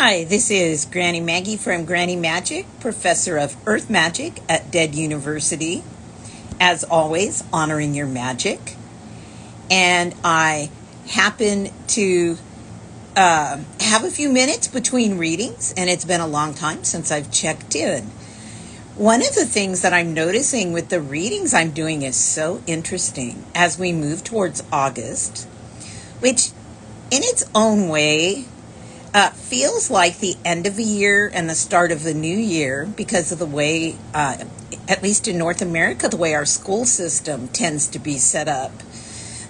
Hi, this is Granny Maggie from Granny Magic, professor of Earth Magic at Dead University. As always, honoring your magic. And I happen to have a few minutes between readings, and it's been a long time since I've checked in. One of the things that I'm noticing with the readings I'm doing is so interesting as we move towards August, which in its own way feels like the end of a year and the start of the new year because of the way, at least in North America, the way our school system tends to be set up.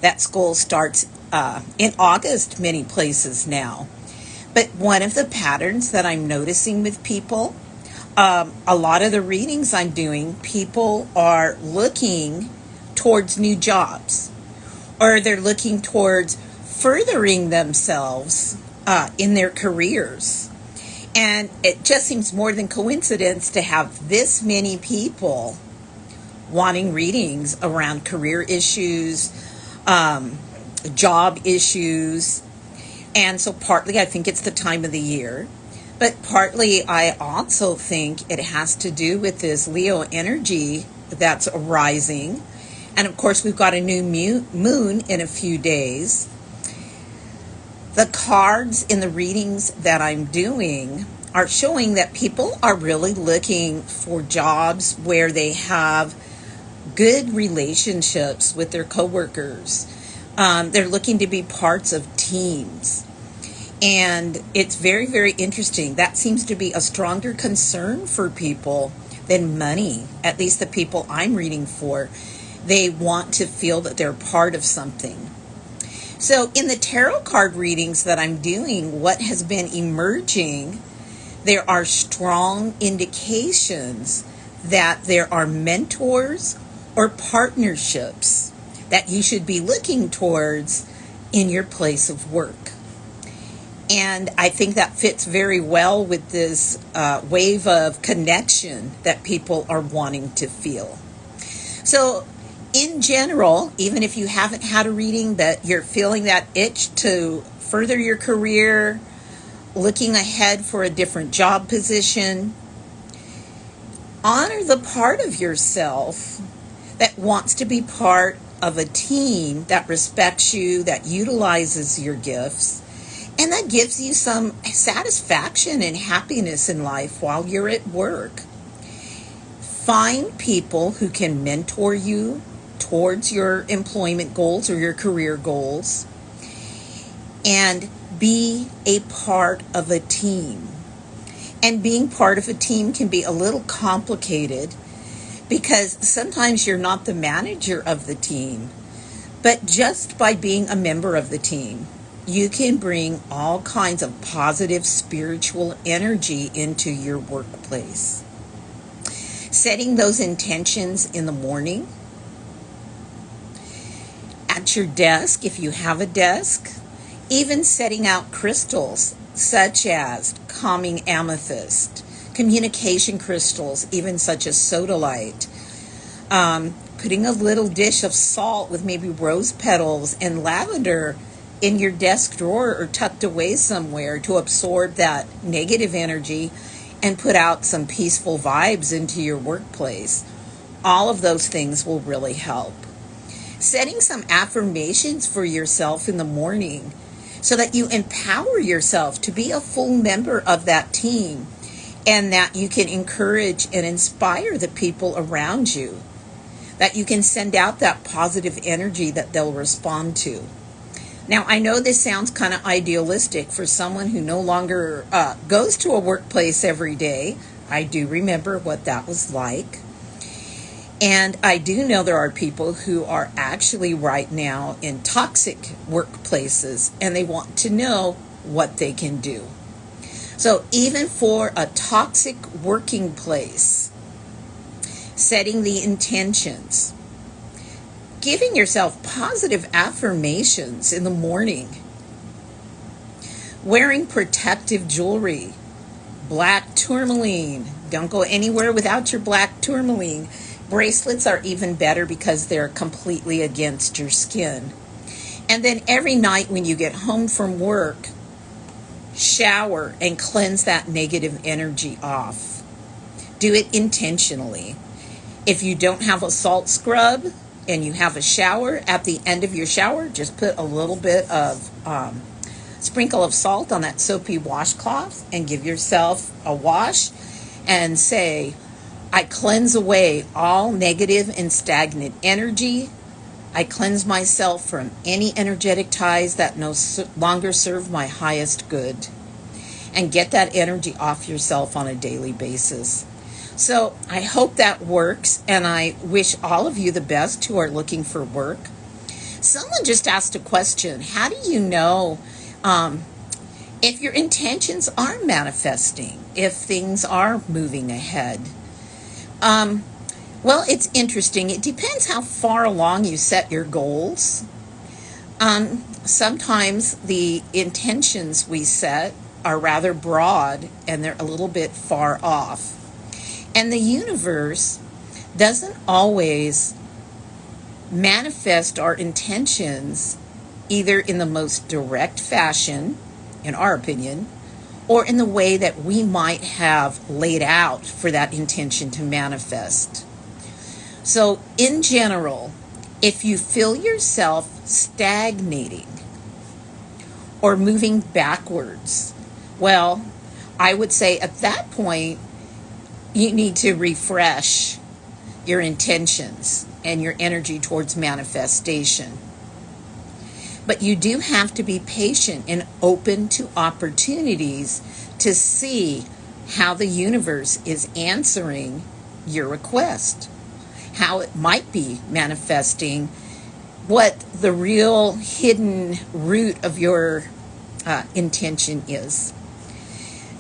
That school starts in August many places now. But one of the patterns that I'm noticing with people, a lot of the readings I'm doing, people are looking towards new jobs, or they're looking towards furthering themselves in their careers. And it just seems more than coincidence to have this many people wanting readings around career issues, job issues. And so partly I think it's the time of the year, but partly I also think it has to do with this Leo energy that's arising. And of course, we've got a new moon in a few days. The cards in the readings that I'm doing are showing that people are really looking for jobs where they have good relationships with their coworkers. They're looking to be parts of teams. And it's very, very interesting. That seems to be a stronger concern for people than money, at least the people I'm reading for. They want to feel that they're part of something. So in the tarot card readings that I'm doing, what has been emerging, there are strong indications that there are mentors or partnerships that you should be looking towards in your place of work. And I think that fits very well with this wave of connection that people are wanting to feel. So in general, even if you haven't had a reading, but you're feeling that itch to further your career, looking ahead for a different job position, honor the part of yourself that wants to be part of a team that respects you, that utilizes your gifts, and that gives you some satisfaction and happiness in life while you're at work. Find people who can mentor you towards your employment goals or your career goals, and be a part of a team. And being part of a team can be a little complicated because sometimes you're not the manager of the team, but just by being a member of the team, you can bring all kinds of positive spiritual energy into your workplace. Setting those intentions in the morning, at your desk, if you have a desk, even setting out crystals such as calming amethyst, communication crystals, even such as sodalite, putting a little dish of salt with maybe rose petals and lavender in your desk drawer or tucked away somewhere to absorb that negative energy and put out some peaceful vibes into your workplace. All of those things will really help. Setting some affirmations for yourself in the morning so that you empower yourself to be a full member of that team and that you can encourage and inspire the people around you, that you can send out that positive energy that they'll respond to. Now, I know this sounds kind of idealistic for someone who no longer goes to a workplace every day. I do remember what that was like. And I do know there are people who are actually right now in toxic workplaces and they want to know what they can do. So even for a toxic working place, setting the intentions, giving yourself positive affirmations in the morning, wearing protective jewelry, black tourmaline. Don't go anywhere without your black tourmaline. Bracelets are even better because they're completely against your skin. And then every night when you get home from work, shower and cleanse that negative energy off. Do it intentionally. If you don't have a salt scrub and you have a shower, at the end of your shower, just put a little bit of sprinkle of salt on that soapy washcloth and give yourself a wash and say, I cleanse away all negative and stagnant energy. I cleanse myself from any energetic ties that no longer serve my highest good. And get that energy off yourself on a daily basis. So I hope that works, and I wish all of you the best who are looking for work. Someone just asked a question. How do you know if your intentions are manifesting, if things are moving ahead? Well, it's interesting. It depends how far along you set your goals. Sometimes the intentions we set are rather broad and they're a little bit far off. And the universe doesn't always manifest our intentions either in the most direct fashion, in our opinion, or in the way that we might have laid out for that intention to manifest. So in general, if you feel yourself stagnating or moving backwards, well, I would say at that point, you need to refresh your intentions and your energy towards manifestation. But you do have to be patient and open to opportunities to see how the universe is answering your request, how it might be manifesting, what the real hidden root of your intention is.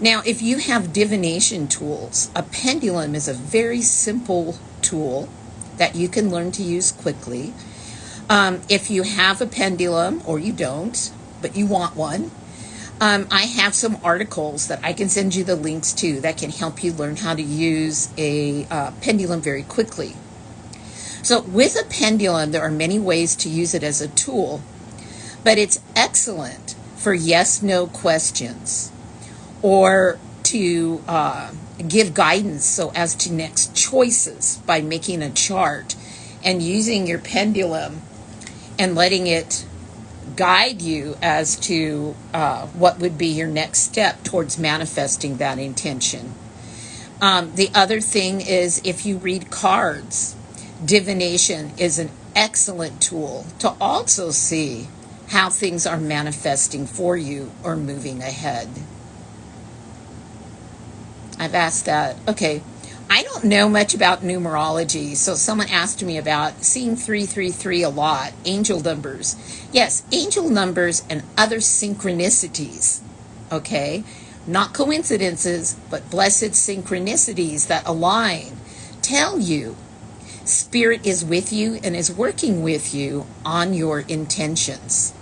Now, if you have divination tools, a pendulum is a very simple tool that you can learn to use quickly. If you have a pendulum, or you don't, but you want one, I have some articles that I can send you the links to that can help you learn how to use a pendulum very quickly. So with a pendulum, there are many ways to use it as a tool, but it's excellent for yes-no questions, or to give guidance so as to next choices by making a chart and using your pendulum and letting it guide you as to what would be your next step towards manifesting that intention. The other thing is, if you read cards, divination is an excellent tool to also see how things are manifesting for you or moving ahead. I've asked that. Okay, I don't know much about numerology, so someone asked me about seeing 333 a lot, angel numbers. Yes, angel numbers and other synchronicities, okay? Not coincidences, but blessed synchronicities that align, tell you Spirit is with you and is working with you on your intentions.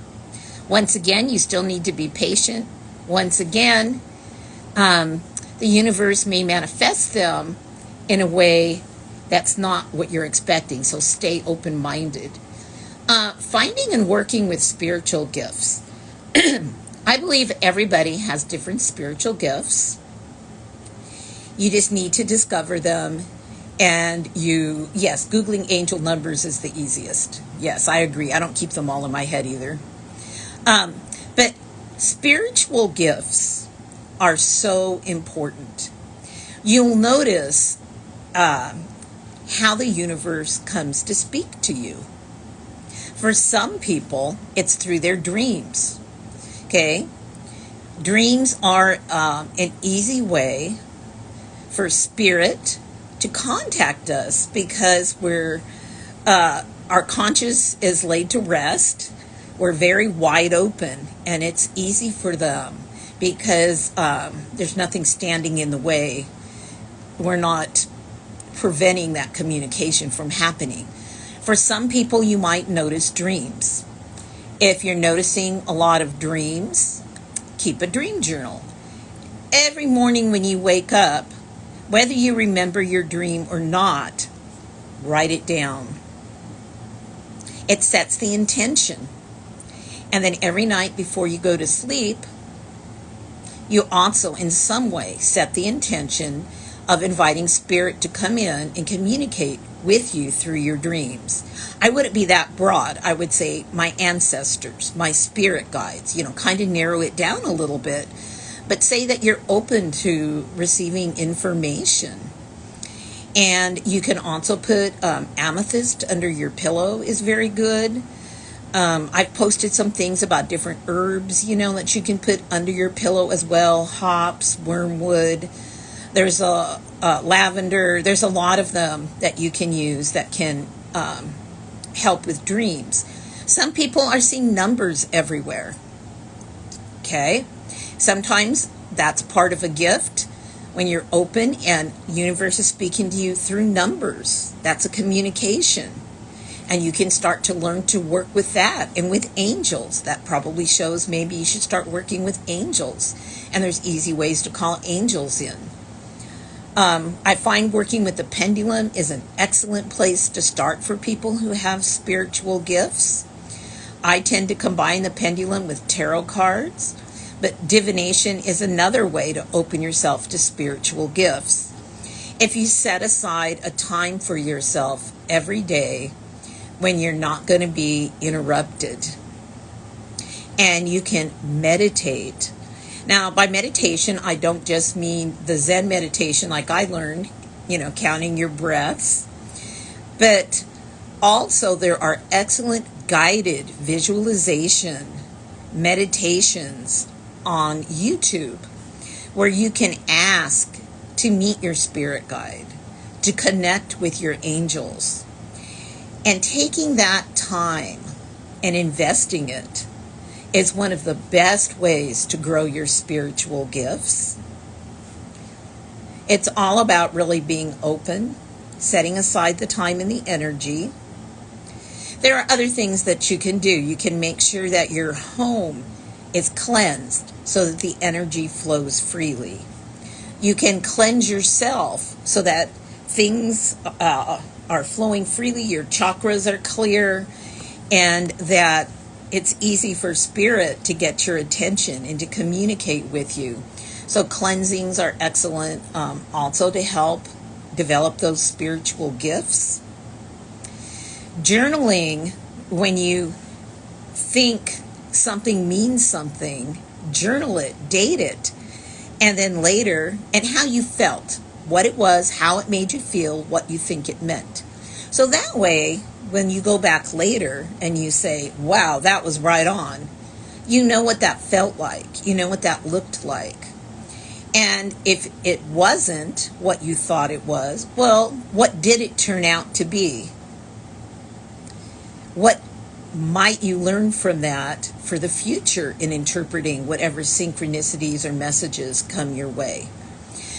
Once again, you still need to be patient. Once again, the universe may manifest them in a way that's not what you're expecting, so stay open-minded. Finding and working with spiritual gifts. I believe everybody has different spiritual gifts. You just need to discover them. And yes, Googling angel numbers is the easiest. Yes, I agree. I don't keep them all in my head either. But spiritual gifts are so important. You'll notice how the universe comes to speak to you. For some people, it's through their dreams. Okay? Dreams are an easy way for spirit to contact us, because our conscious is laid to rest. We're very wide open, and it's easy for them because there's nothing standing in the way. We're not preventing that communication from happening. For some people, you might notice dreams. If you're noticing a lot of dreams, keep a dream journal. Every morning when you wake up, whether you remember your dream or not, write it down. It sets the intention. And then every night before you go to sleep, You also, in some way, set the intention of inviting spirit to come in and communicate with you through your dreams. I wouldn't be that broad. I would say my ancestors, my spirit guides, kind of narrow it down a little bit, but say that you're open to receiving information. And you can also put amethyst under your pillow is very good. I've posted some things about different herbs, that you can put under your pillow as well. Hops, wormwood. There's a lavender. There's a lot of them that you can use that can help with dreams. Some people are seeing numbers everywhere. Okay? Sometimes that's part of a gift when you're open and universe is speaking to you through numbers. That's a communication. And you can start to learn to work with that. And with angels, that probably shows maybe you should start working with angels. And there's easy ways to call angels in. I find working with the pendulum is an excellent place to start for people who have spiritual gifts. I tend to combine the pendulum with tarot cards, but divination is another way to open yourself to spiritual gifts. If you set aside a time for yourself every day when you're not going to be interrupted, and you can meditate. Now, by meditation, I don't just mean the Zen meditation like I learned, counting your breaths, but also there are excellent guided visualization meditations on YouTube where you can ask to meet your spirit guide, to connect with your angels. And taking that time and investing it is one of the best ways to grow your spiritual gifts. It's all about really being open, setting aside the time and the energy. There are other things that you can do. You can make sure that your home is cleansed so that the energy flows freely. You can cleanse yourself so that things are flowing freely, your chakras are clear, and that it's easy for spirit to get your attention and to communicate with you. So cleansings are excellent also to help develop those spiritual gifts. Journaling, when you think something means something, journal it, date it, and then later, and how you felt, what it was, how it made you feel, what you think it meant. So that way, when you go back later and you say, wow, that was right on, you know what that felt like, you know what that looked like. And if it wasn't what you thought it was, well, what did it turn out to be? What might you learn from that for the future in interpreting whatever synchronicities or messages come your way?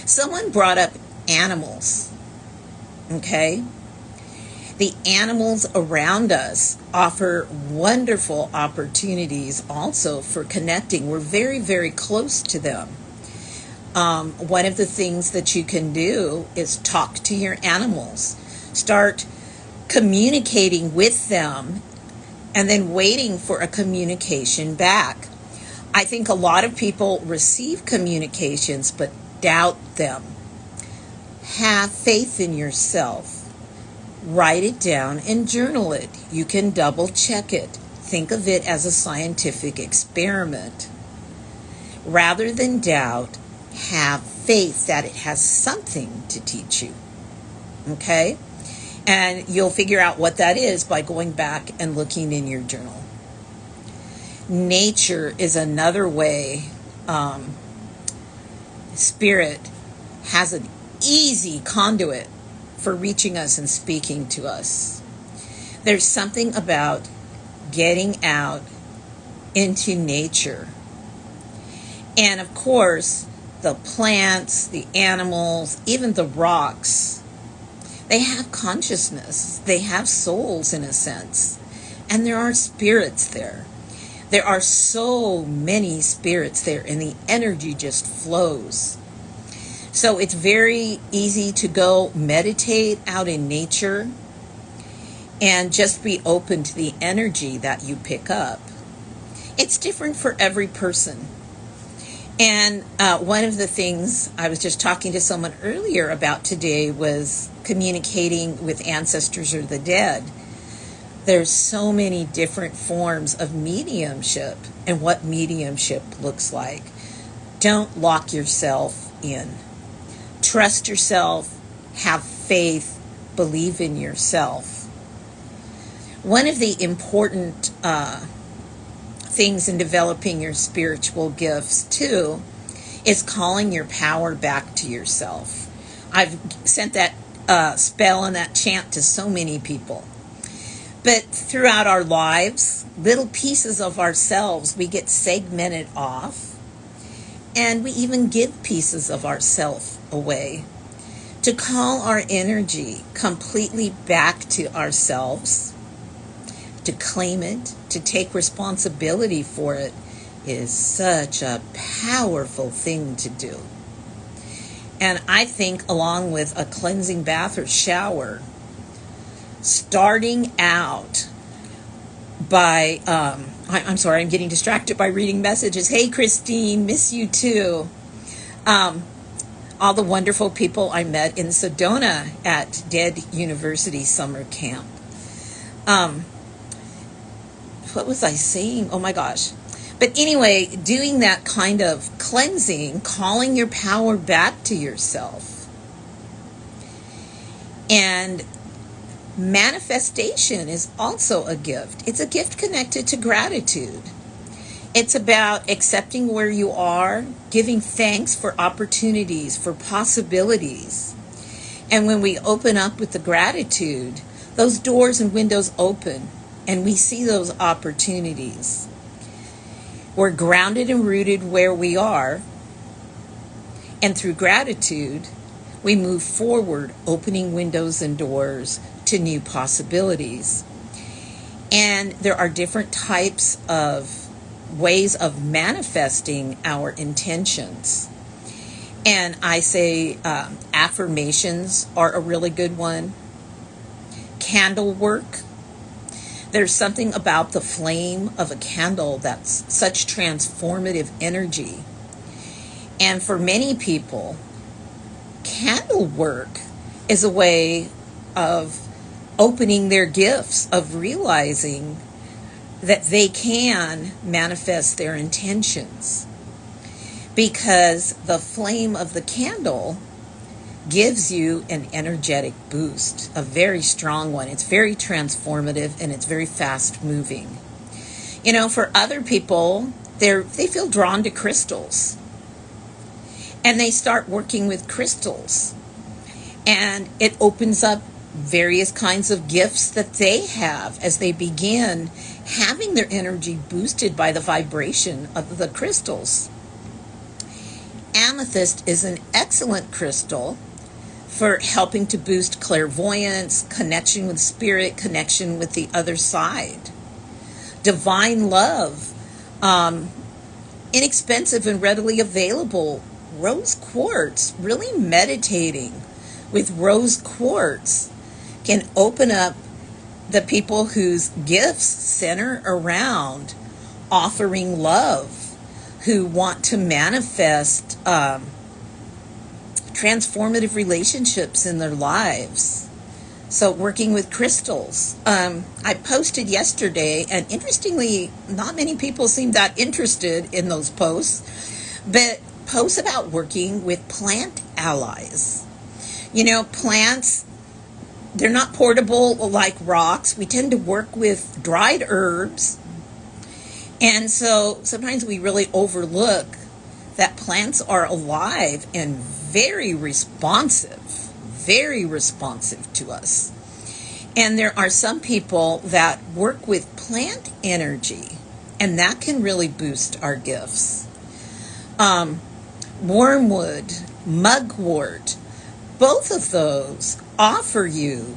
Someone brought up animals, okay? The animals around us offer wonderful opportunities also for connecting. We're very, very close to them. One of the things that you can do is talk to your animals. Start communicating with them and then waiting for a communication back. I think a lot of people receive communications but doubt them. Have faith in yourself. Write it down and journal it. You can double check it. Think of it as a scientific experiment. Rather than doubt, have faith that it has something to teach you. Okay? And you'll figure out what that is by going back and looking in your journal. Nature is another way Spirit has an easy conduit for reaching us and speaking to us. There's something about getting out into nature. And of course, the plants, the animals, even the rocks, they have consciousness. They have souls in a sense. And there are spirits there. There are so many spirits there, and the energy just flows. So it's very easy to go meditate out in nature and just be open to the energy that you pick up. It's different for every person. And one of the things I was just talking to someone earlier about today was communicating with ancestors or the dead. There's so many different forms of mediumship and what mediumship looks like. Don't lock yourself in. Trust yourself, have faith, believe in yourself. One of the important things in developing your spiritual gifts too is calling your power back to yourself. I've sent that spell and that chant to so many people. But throughout our lives, little pieces of ourselves, we get segmented off, and we even give pieces of ourselves away. To call our energy completely back to ourselves, to claim it, to take responsibility for it, is such a powerful thing to do. And I think along with a cleansing bath or shower, starting out by, I'm sorry, I'm getting distracted by reading messages. Hey, Christine, miss you too. All the wonderful people I met in Sedona at Dead University Summer Camp. What was I saying? Oh my gosh. But anyway, doing that kind of cleansing, calling your power back to yourself. And manifestation is also a gift. It's a gift connected to gratitude. It's about accepting where you are, giving thanks for opportunities, for possibilities. And when we open up with the gratitude, those doors and windows open, and we see those opportunities. We're grounded and rooted where we are, and through gratitude, we move forward, opening windows and doors to new possibilities. And there are different types of ways of manifesting our intentions. And I say affirmations are a really good one. Candle work. There's something about the flame of a candle that's such transformative energy. And for many people, candle work is a way of opening their gifts, of realizing that they can manifest their intentions. Because the flame of the candle gives you an energetic boost, a very strong one. It's very transformative and it's very fast moving. You know, for other people, they feel drawn to crystals. And they start working with crystals. And it opens up various kinds of gifts that they have as they begin having their energy boosted by the vibration of the crystals. Amethyst is an excellent crystal for helping to boost clairvoyance, connection with spirit, connection with the other side. Divine love, inexpensive and readily available. Rose quartz, really meditating with rose quartz can open up the people whose gifts center around offering love, who want to manifest transformative relationships in their lives. So working with crystals. I posted yesterday, and interestingly, not many people seem that interested in those posts, but posts about working with plant allies. You know, plants, they're not portable like rocks. We tend to work with dried herbs. And so sometimes we really overlook that plants are alive and very responsive to us. And there are some people that work with plant energy, and that can really boost our gifts. Wormwood, mugwort, both of those offer you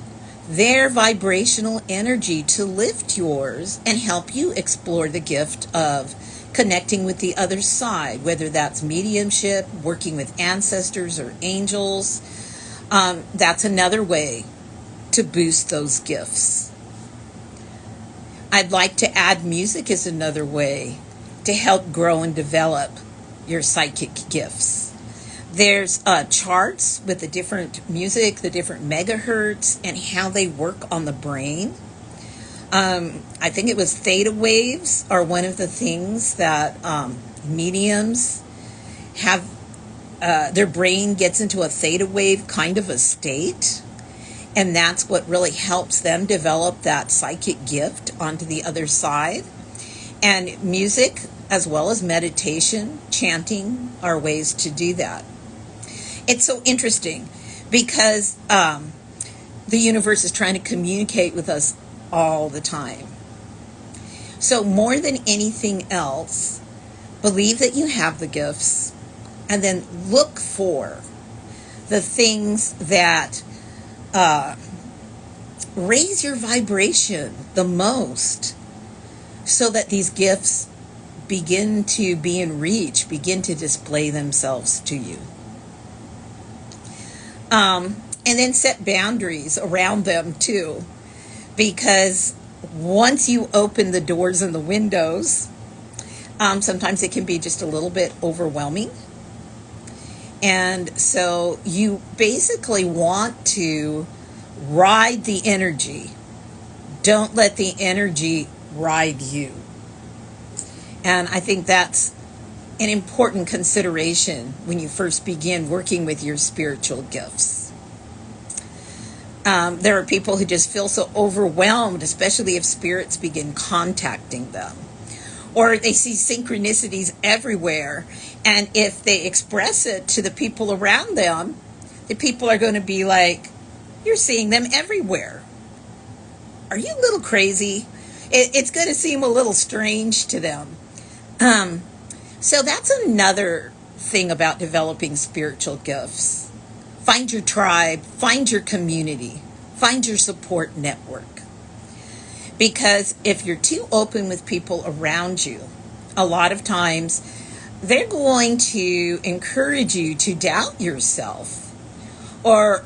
their vibrational energy to lift yours and help you explore the gift of connecting with the other side, whether that's mediumship, working with ancestors or angels. That's another way to boost those gifts. I'd like to add music as another way to help grow and develop your psychic gifts. There's charts with the different music, the different megahertz, and how they work on the brain. I think it was theta waves are one of the things that mediums have. Their brain gets into a theta wave kind of a state, and that's what really helps them develop that psychic gift onto the other side. And music, as well as meditation, chanting, are ways to do that. It's so interesting because the universe is trying to communicate with us all the time. So more than anything else, believe that you have the gifts, and then look for the things that raise your vibration the most, so that these gifts begin to be in reach, begin to display themselves to you. And then set boundaries around them too, because once you open the doors and the windows, sometimes it can be just a little bit overwhelming. And so you basically want to ride the energy. Don't let the energy ride you. And I think that's an important consideration when you first begin working with your spiritual gifts. There are people who just feel so overwhelmed, especially if spirits begin contacting them. Or they see synchronicities everywhere, and if they express it to the people around them, the people are going to be like, you're seeing them everywhere. Are you a little crazy? It's going to seem a little strange to them. So that's another thing about developing spiritual gifts. Find your tribe, find your community, find your support network. Because if you're too open with people around you, a lot of times they're going to encourage you to doubt yourself, or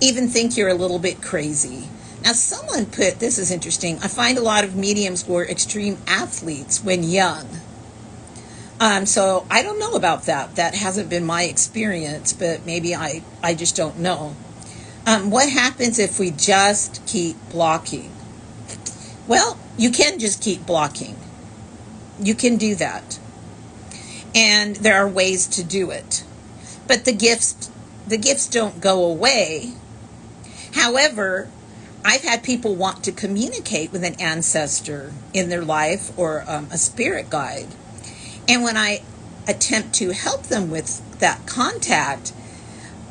even think you're a little bit crazy. Now, someone put, this is interesting, I find a lot of mediums were extreme athletes when young. So I don't know about that. That hasn't been my experience, but maybe I just don't know. What happens if we just keep blocking? Well, you can just keep blocking. You can do that. And there are ways to do it. But the gifts don't go away. However, I've had people want to communicate with an ancestor in their life, or a spirit guide. And when I attempt to help them with that contact,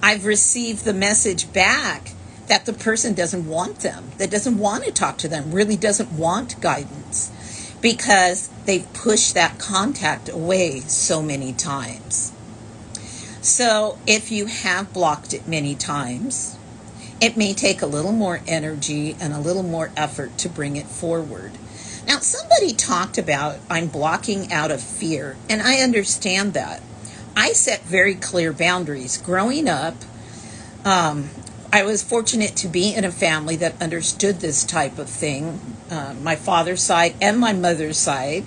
I've received the message back that the person doesn't want them, that doesn't want to talk to them, really doesn't want guidance, because they've pushed that contact away so many times. So if you have blocked it many times, it may take a little more energy and a little more effort to bring it forward. Now, somebody talked about I'm blocking out of fear, and I understand that. I set very clear boundaries. Growing up, I was fortunate to be in a family that understood this type of thing. My father's side and my mother's side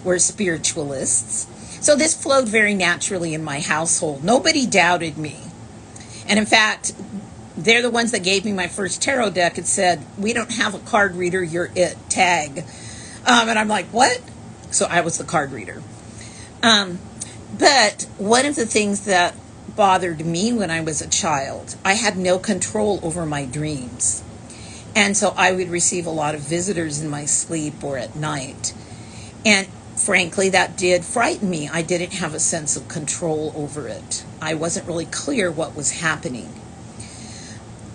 were spiritualists. So this flowed very naturally in my household. Nobody doubted me. And in fact, they're the ones that gave me my first tarot deck. It said, "We don't have a card reader, you're it, tag." And I'm like, what? So I was the card reader. But one of the things that bothered me when I was a child, I had no control over my dreams. And so I would receive a lot of visitors in my sleep or at night. And frankly, that did frighten me. I didn't have a sense of control over it. I wasn't really clear what was happening.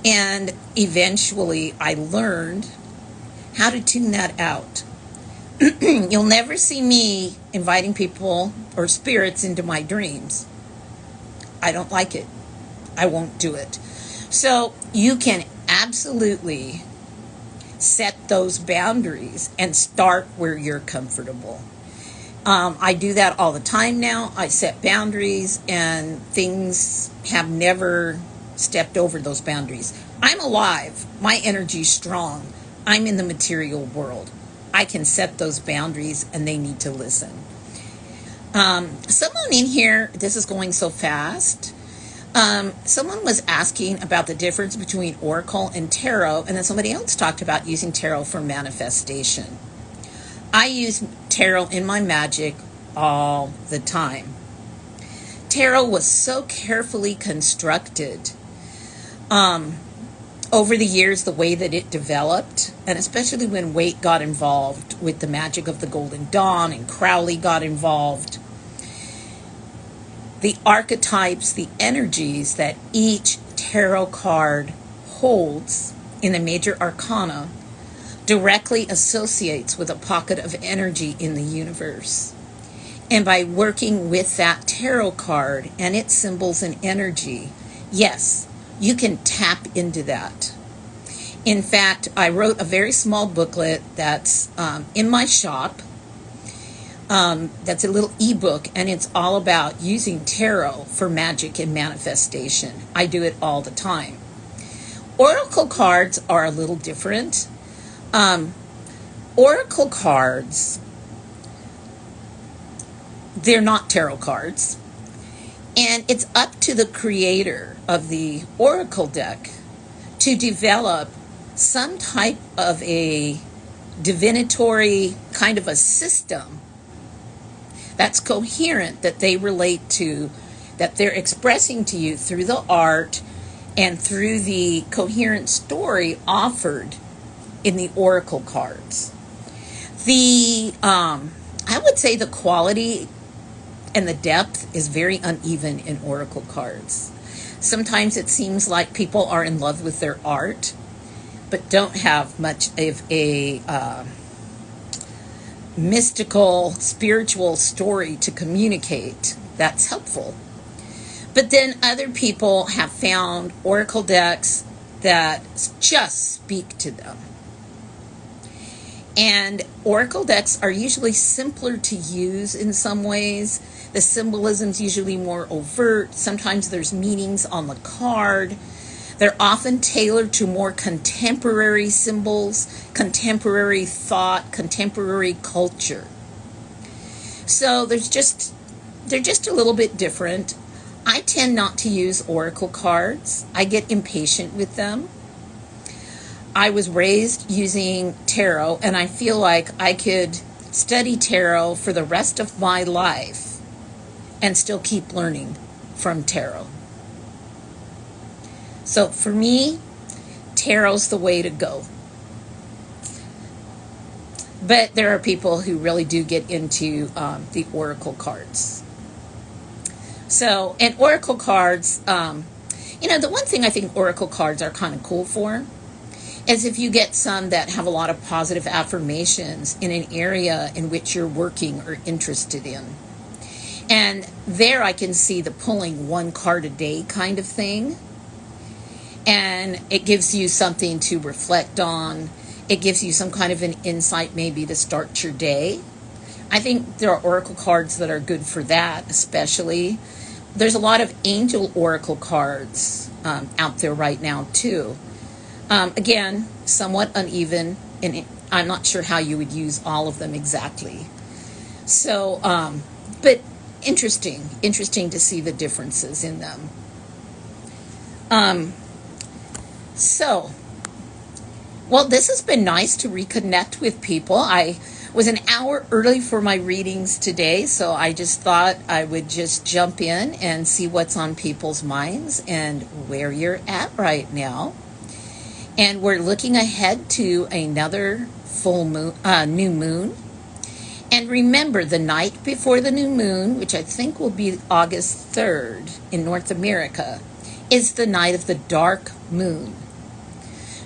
And eventually I learned how to tune that out. You'll never see me inviting people or spirits into my dreams. I don't like it. I won't do it. So you can absolutely set those boundaries and start where you're comfortable. I do that all the time now. I set boundaries, and things have never stepped over those boundaries. I'm alive. My energy's strong. I'm in the material world. I can set those boundaries, and they need to listen. Someone in here, this is going so fast. Someone was asking about the difference between oracle and tarot, and then somebody else talked about using tarot for manifestation. I use tarot in my magic all the time. Tarot was so carefully constructed over the years, the way that it developed, and especially when Waite got involved with the magic of the Golden Dawn and Crowley got involved. The archetypes, the energies that each tarot card holds in the major arcana directly associates with a pocket of energy in the universe. And by working with that tarot card and its symbols and energy, yes, you can tap into that. In fact, I wrote a very small booklet that's in my shop. That's a little ebook, and it's all about using tarot for magic and manifestation. I do it all the time. Oracle cards are a little different. Oracle cards, they're not tarot cards. And it's up to the creator of the oracle deck to develop some type of a divinatory kind of a system that's coherent, that they relate to, that they're expressing to you through the art and through the coherent story offered in the oracle cards. I would say the quality and the depth is very uneven in oracle cards. Sometimes it seems like people are in love with their art, but don't have much of a mystical, spiritual story to communicate that's helpful. But then other people have found oracle decks that just speak to them. And oracle decks are usually simpler to use in some ways. The symbolism's usually more overt. Sometimes there's meanings on the card. They're often tailored to more contemporary symbols, contemporary thought, contemporary culture. So they're just a little bit different. I tend not to use oracle cards. I get impatient with them. I was raised using tarot, and I feel like I could study tarot for the rest of my life and still keep learning from tarot. So for me, tarot's the way to go. But there are people who really do get into the oracle cards. So, and oracle cards, the one thing I think oracle cards are kind of cool for is if you get some that have a lot of positive affirmations in an area in which you're working or interested in. And there I can see the pulling one card a day kind of thing. And it gives you something to reflect on. It gives you some kind of an insight maybe to start your day. I think there are oracle cards that are good for that, especially. There's a lot of angel oracle cards out there right now too. Again, somewhat uneven, and I'm not sure how you would use all of them exactly. So, but interesting to see the differences in them. Well, this has been nice to reconnect with people. I was an hour early for my readings today, so I just thought I would just jump in and see what's on people's minds and where you're at right now. And we're looking ahead to another full moon, new moon. And remember, the night before the new moon, which I think will be August 3rd in North America, is the night of the dark moon.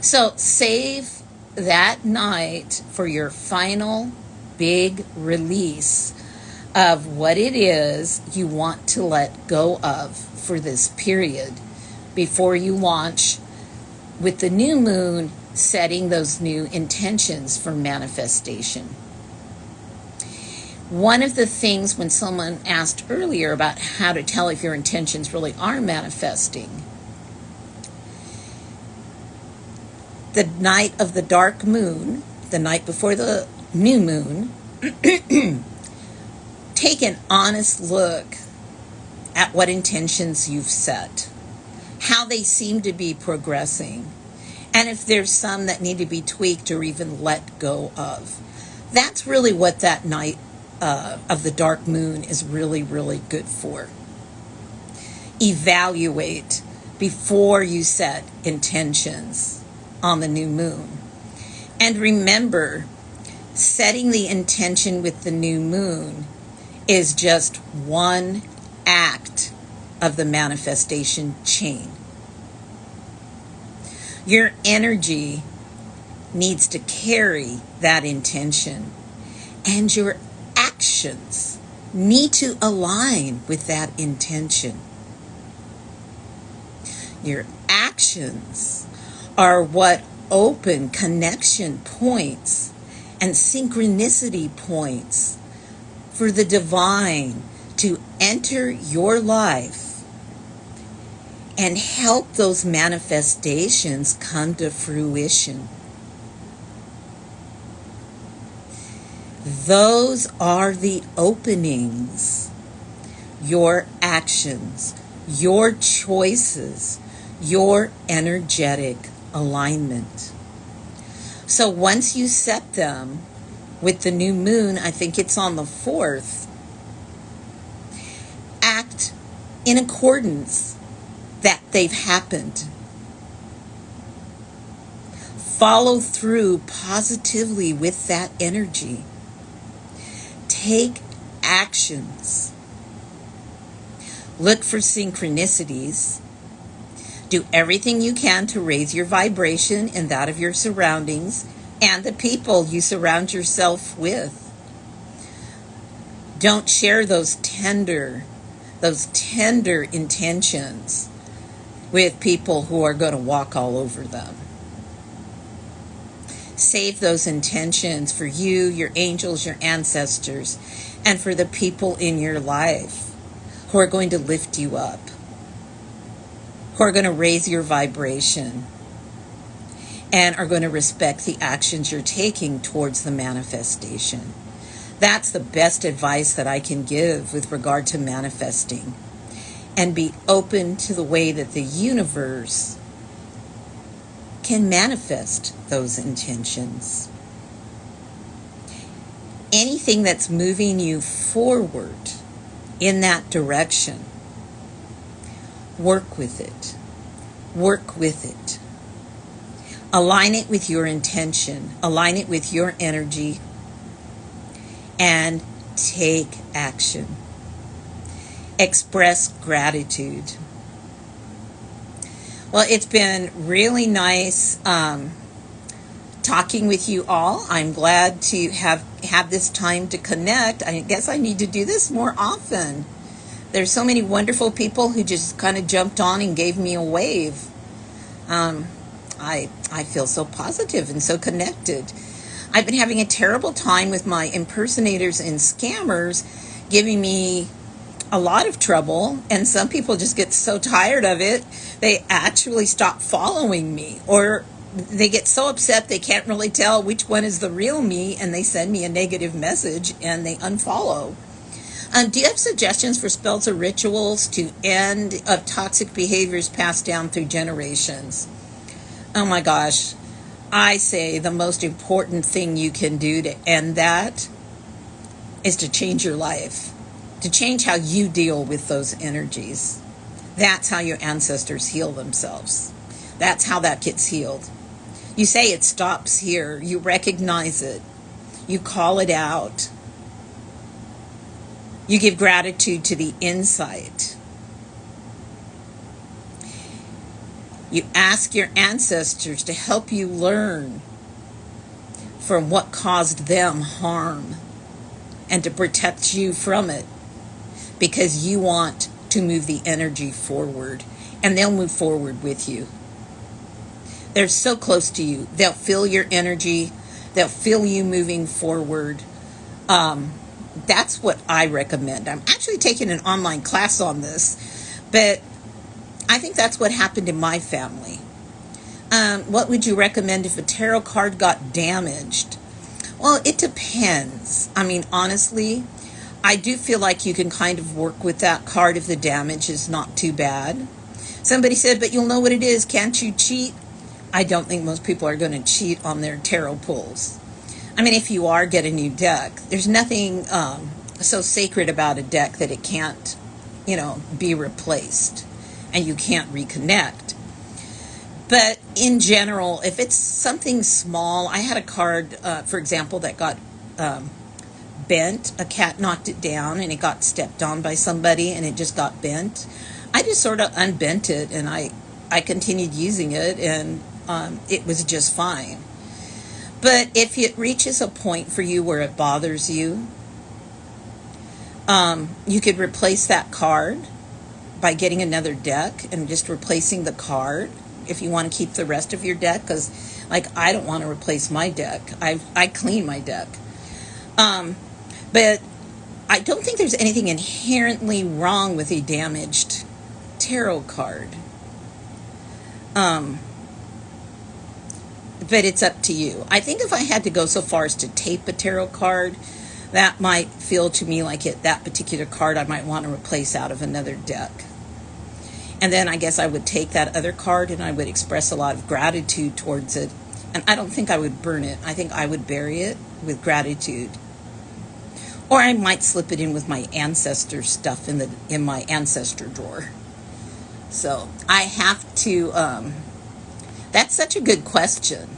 So save that night for your final big release of what it is you want to let go of for this period before you launch with the new moon, setting those new intentions for manifestation. One of the things when someone asked earlier about how to tell if your intentions really are manifesting, the night of the dark moon, the night before the new moon, Take an honest look at what intentions you've set, how they seem to be progressing, and if there's some that need to be tweaked or even let go of. That's really what that night of the dark moon is really, really good for. Evaluate before you set intentions on the new moon. And remember, setting the intention with the new moon is just one act of the manifestation chain. Your energy needs to carry that intention, and your actions need to align with that intention. Your actions are what open connection points and synchronicity points for the divine to enter your life and help those manifestations come to fruition. Those are the openings. Your actions, your choices, your energetic alignment. So once you set them with the new moon, I think it's on the 4th, act in accordance that they've happened. Follow through positively with that energy. Take actions. Look for synchronicities. Do everything you can to raise your vibration and that of your surroundings and the people you surround yourself with. Don't share those tender intentions with people who are going to walk all over them. Save those intentions for you, your angels, your ancestors, and for the people in your life who are going to lift you up, who are going to raise your vibration, and are going to respect the actions you're taking towards the manifestation. That's the best advice that I can give with regard to manifesting. And be open to the way that the universe can manifest those intentions. Anything that's moving you forward in that direction, work with it. Work with it. Align it with your intention. Align it with your energy. And take action. Express gratitude. Well, it's been really nice talking with you all. I'm glad to have this time to connect. I guess I need to do this more often. There's so many wonderful people who just kind of jumped on and gave me a wave. I feel so positive and so connected. I've been having a terrible time with my impersonators and scammers giving me a lot of trouble, and some people just get so tired of it, they actually stop following me, or they get so upset they can't really tell which one is the real me, and they send me a negative message and they unfollow. Do you have suggestions for spells or rituals to end of toxic behaviors passed down through generations? Oh my gosh. I say the most important thing you can do to end that is to change your life, to change how you deal with those energies. That's how your ancestors heal themselves. That's how that gets healed. You say it stops here. You recognize it. You call it out. You give gratitude to the insight. You ask your ancestors to help you learn from what caused them harm and to protect you from it, because you want to move the energy forward, and they'll move forward with you. They're so close to you. They'll feel your energy. They'll feel you moving forward. That's what I recommend. I'm actually taking an online class on this, but I think that's what happened in my family. What would you recommend if a tarot card got damaged? Well, it depends. I mean, honestly, I do feel like you can kind of work with that card if the damage is not too bad. Somebody said, but you'll know what it is. Can't you cheat? I don't think most people are going to cheat on their tarot pulls. I mean, if you are, get a new deck. There's nothing so sacred about a deck that it can't, be replaced and you can't reconnect. But in general, if it's something small, I had a card, for example, that got bent. A cat knocked it down and it got stepped on by somebody and it just got bent. I just sort of unbent it and I continued using it, and it was just fine. But if it reaches a point for you where it bothers you, you could replace that card by getting another deck and just replacing the card if you want to keep the rest of your deck, because I don't want to replace my deck. I clean my deck. But I don't think there's anything inherently wrong with a damaged tarot card. But it's up to you. I think if I had to go so far as to tape a tarot card, that might feel to me like that particular card I might want to replace out of another deck. And then I guess I would take that other card and I would express a lot of gratitude towards it. And I don't think I would burn it. I think I would bury it with gratitude. Or I might slip it in with my ancestor stuff in my ancestor drawer. So I have to, that's such a good question.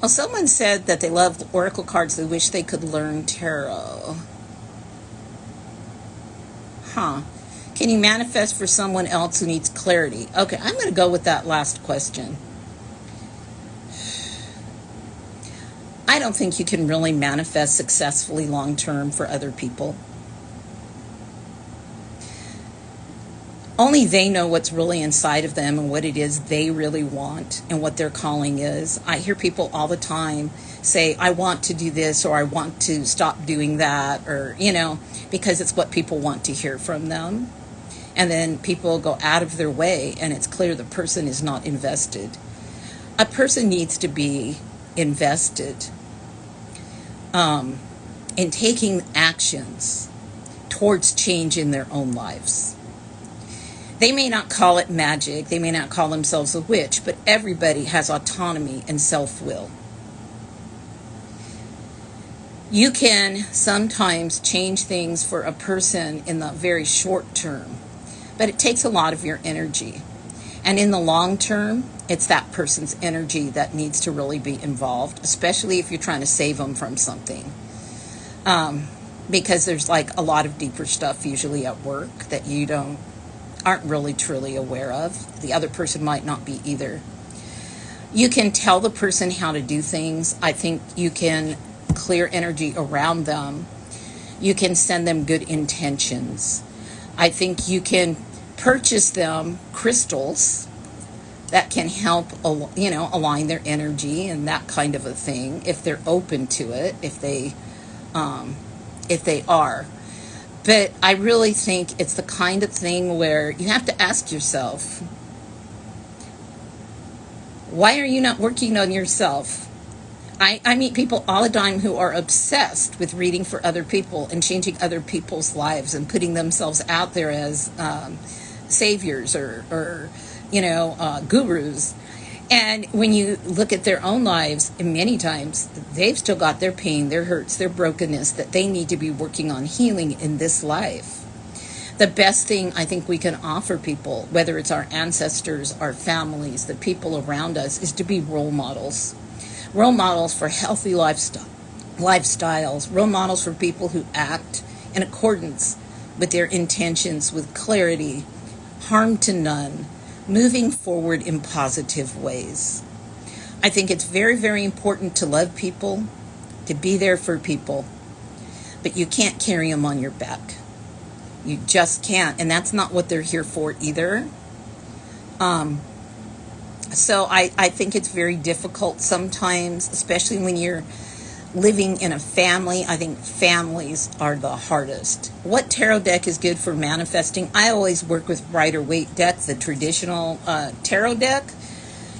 Well, someone said that they love oracle cards. They wish they could learn tarot. Can you manifest for someone else who needs clarity? Okay, I'm going to go with that last question. I don't think you can really manifest successfully long term for other people. Only they know what's really inside of them and what it is they really want and what their calling is. I hear people all the time say, I want to do this, or I want to stop doing that, or, because it's what people want to hear from them. And then people go out of their way and it's clear the person is not invested. A person needs to be invested in taking actions towards change in their own lives. They may not call it magic, they may not call themselves a witch, but everybody has autonomy and self-will. You can sometimes change things for a person in the very short term, but it takes a lot of your energy. And in the long term, it's that person's energy that needs to really be involved, especially if you're trying to save them from something. Because there's a lot of deeper stuff usually at work that you aren't really truly aware of. The other person might not be either. You can tell the person how to do things. I think you can clear energy around them. You can send them good intentions. I think you can purchase them crystals that can help, align their energy and that kind of a thing, if they're open to it, if they are. But I really think it's the kind of thing where you have to ask yourself, why are you not working on yourself? I meet people all the time who are obsessed with reading for other people and changing other people's lives and putting themselves out there as saviors or gurus. And when you look at their own lives, many times they've still got their pain, their hurts, their brokenness that they need to be working on healing in this life. The best thing I think we can offer people, whether it's our ancestors, our families, the people around us, is to be role models. Role models for healthy lifestyles, role models for people who act in accordance with their intentions with clarity, harm to none, moving forward in positive ways. I think it's very, very important to love people, to be there for people, but you can't carry them on your back. You just can't, and that's not what they're here for either. So I think it's very difficult sometimes, especially when you're living in a family. I think families are the hardest. What tarot deck is good for manifesting? I always work with Rider-Waite deck, the traditional tarot deck.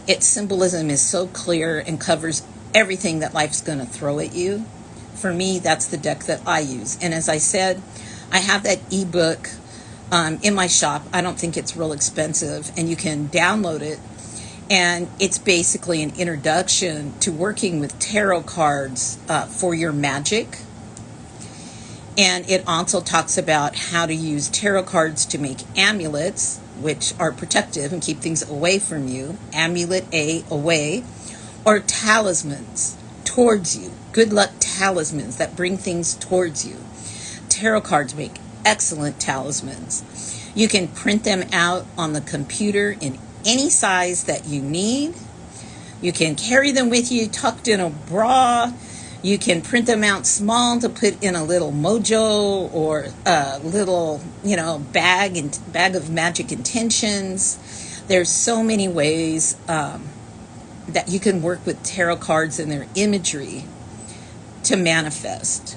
Its symbolism is so clear and covers everything that life's going to throw at you. for me, that's the deck that I use. And as I said, I have that ebook in my shop. I don't think it's real expensive, and you can download it. And it's basically an introduction to working with tarot cards for your magic. And it also talks about how to use tarot cards to make amulets, which are protective and keep things away from you. Amulet A, away. Or talismans, towards you. Good luck talismans that bring things towards you. Tarot cards make excellent talismans. You can print them out on the computer in any size that you need. You can carry them with you tucked in a bra. You can print them out small to put in a little mojo or a little, bag of magic intentions. There's so many ways that you can work with tarot cards and their imagery to manifest.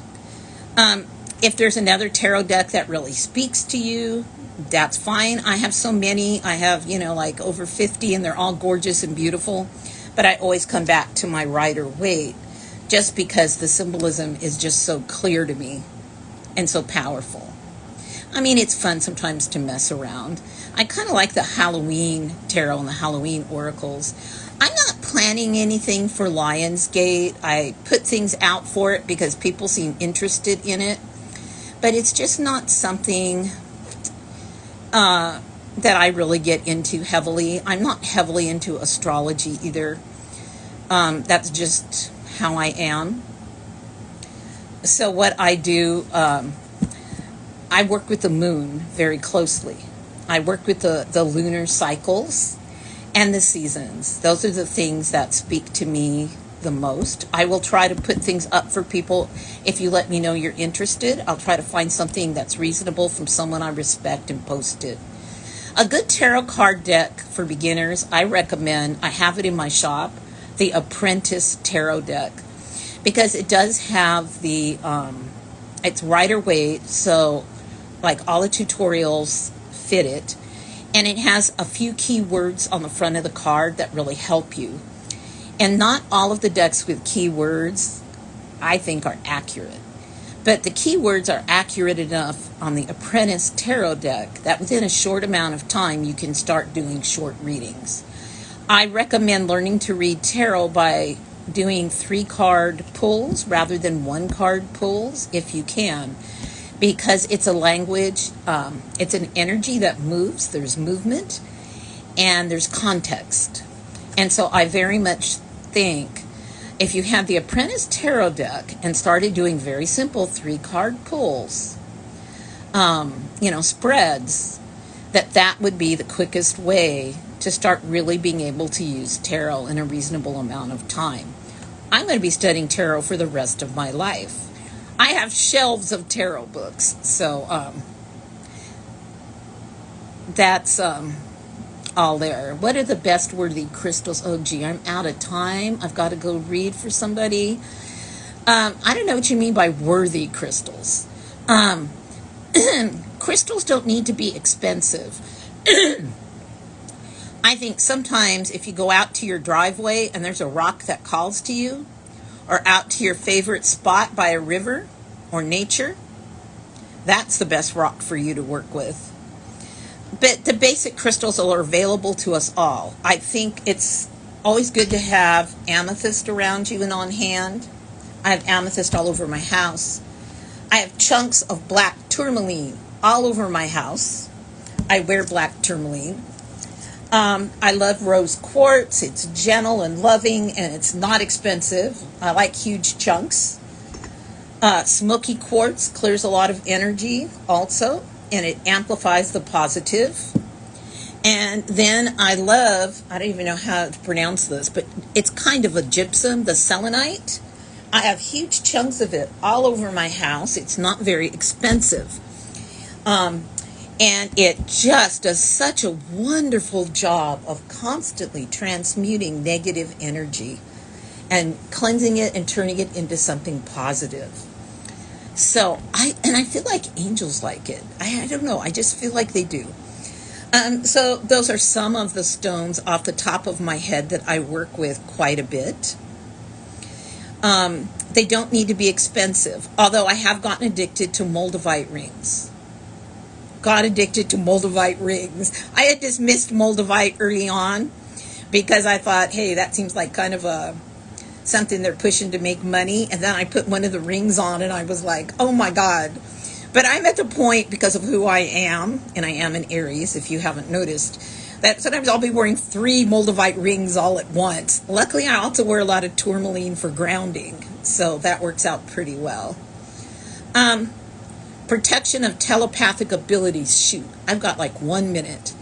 If there's another tarot deck that really speaks to you, that's fine. I have so many. I have, like over 50, and they're all gorgeous and beautiful. But I always come back to my Rider-Waite just because the symbolism is just so clear to me and so powerful. I mean, it's fun sometimes to mess around. I kind of like the Halloween tarot and the Halloween oracles. I'm not planning anything for Lionsgate. I put things out for it because people seem interested in it. But it's just not something that I really get into heavily. I'm not heavily into astrology either. That's just how I am. So what I do, I work with the moon very closely. I work with the lunar cycles and the seasons. Those are the things that speak to me the most. I will try to put things up for people. If you let me know you're interested, I'll try to find something that's reasonable from someone I respect and post it. A good tarot card deck for beginners, I recommend, I have it in my shop, the Apprentice Tarot deck, because it does have the, it's Rider-Waite, so like all the tutorials fit it, and it has a few keywords on the front of the card that really help you. And not all of the decks with keywords, I think, are accurate. But the keywords are accurate enough on the Apprentice Tarot deck that within a short amount of time you can start doing short readings. I recommend learning to read tarot by doing 3-card pulls rather than 1-card pulls if you can, because it's a language, it's an energy that moves, there's movement, and there's context. And so I very much think if you have the Apprentice Tarot deck and started doing very simple 3-card pulls, spreads, that would be the quickest way to start really being able to use tarot in a reasonable amount of time. I'm going to be studying tarot for the rest of my life. I have shelves of tarot books, so that's all there. What are the best worthy crystals? Oh, gee, I'm out of time. I've got to go read for somebody. I don't know what you mean by worthy crystals. Crystals don't need to be expensive. I think sometimes if you go out to your driveway and there's a rock that calls to you, or out to your favorite spot by a river or nature, that's the best rock for you to work with. But the basic crystals are available to us all. I think it's always good to have amethyst around you and on hand. I have amethyst all over my house. I have chunks of black tourmaline all over my house. I wear black tourmaline. I love rose quartz. It's gentle and loving, and it's not expensive. I like huge chunks. Smoky quartz clears a lot of energy also, and it amplifies the positive. And then I don't even know how to pronounce this, but it's kind of a gypsum, the selenite. I have huge chunks of it all over my house. It's not very expensive. And it just does such a wonderful job of constantly transmuting negative energy and cleansing it and turning it into something positive. So I feel like angels like it. I don't know. I just feel like they do. So those are some of the stones off the top of my head that I work with quite a bit. They don't need to be expensive, although I have gotten addicted to Moldavite rings. Got addicted to Moldavite rings. I had dismissed Moldavite early on because I thought, hey, that seems like kind of a something they're pushing to make money. And then I put one of the rings on and I was like, oh my God. But I'm at the point, because of who I am, and I am an Aries, if you haven't noticed, that sometimes I'll be wearing 3 Moldavite rings all at once. Luckily, I also wear a lot of tourmaline for grounding, so that works out pretty well. Protection of telepathic abilities. Shoot, I've got like 1 minute.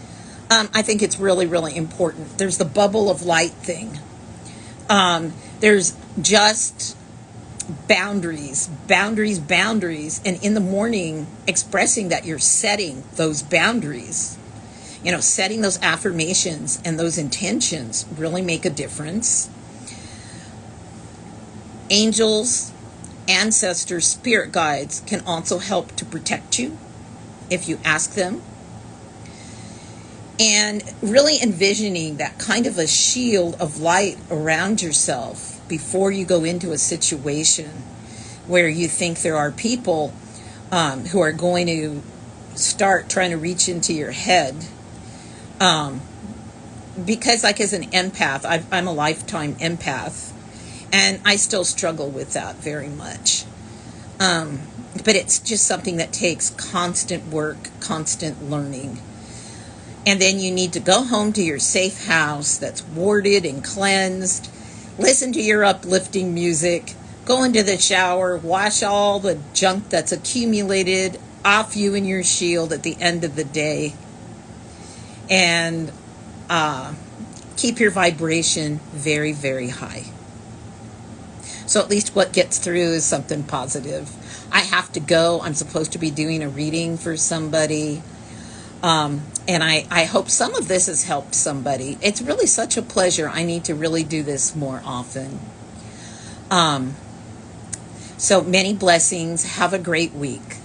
I think it's really, really important. There's the bubble of light thing. There's just boundaries, and in the morning expressing that you're setting those boundaries. Setting those affirmations and those intentions really make a difference. Angels, ancestors, spirit guides can also help to protect you if you ask them. And really envisioning that kind of a shield of light around yourself before you go into a situation where you think there are people who are going to start trying to reach into your head. Because like as an empath, I'm a lifetime empath, and I still struggle with that very much. But it's just something that takes constant work, constant learning. And then you need to go home to your safe house that's warded and cleansed, listen to your uplifting music, go into the shower, wash all the junk that's accumulated off you and your shield at the end of the day, and keep your vibration very, very high. So at least what gets through is something positive. I have to go. I'm supposed to be doing a reading for somebody. And I hope some of this has helped somebody. It's really such a pleasure. I need to really do this more often. So many blessings. Have a great week.